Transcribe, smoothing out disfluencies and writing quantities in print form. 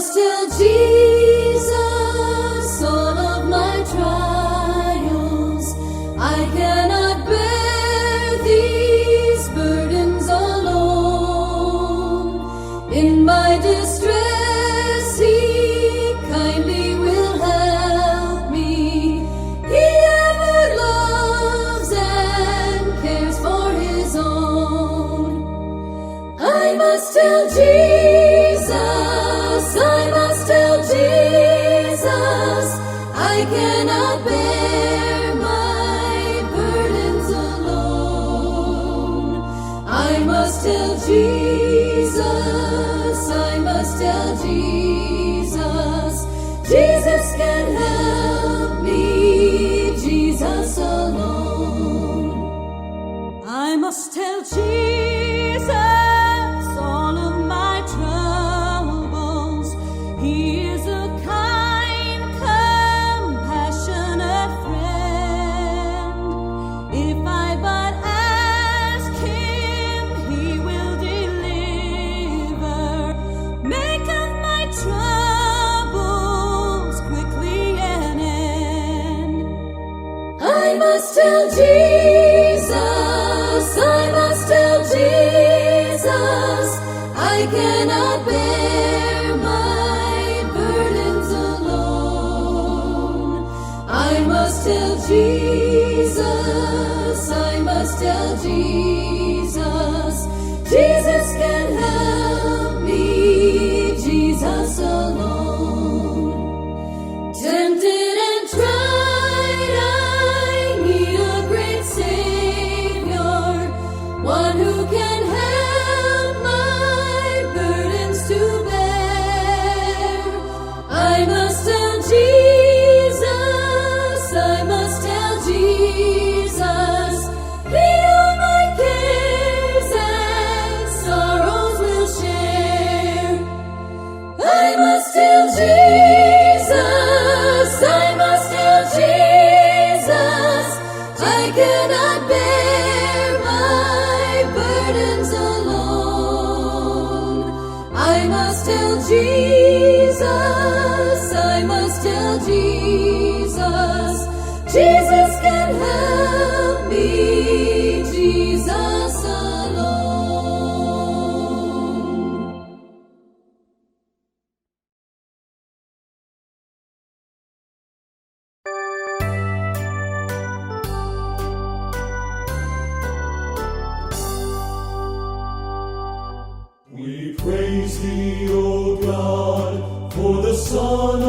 must tell Jesus all of my trials. I cannot bear these burdens alone. In my distress, He kindly will help me. He ever loves and cares for His own. I must tell Jesus, I must tell Jesus, I cannot bear my burdens alone. I must tell Jesus, I must tell Jesus, Jesus can help me, Jesus alone. I must tell Jesus all of my troubles. He is a kind, compassionate friend. If I but ask Him, He will deliver. Make of my troubles quickly an end. I must tell Jesus, I must tell Jesus, I cannot bear my burdens alone. I must tell Jesus, I must tell Jesus, Jesus can help me, Jesus alone. Tempted and tried, I need a great Savior, one who can help my burdens to bear. I must tell Jesus, I must tell Jesus, He all my cares and sorrows will share. I must tell Jesus, I must tell Jesus, I cannot bear my burdens alone. I must tell Jesus, I must tell Jesus, Jesus can help me, Jesus alone. We praise Thee, O God, for the Son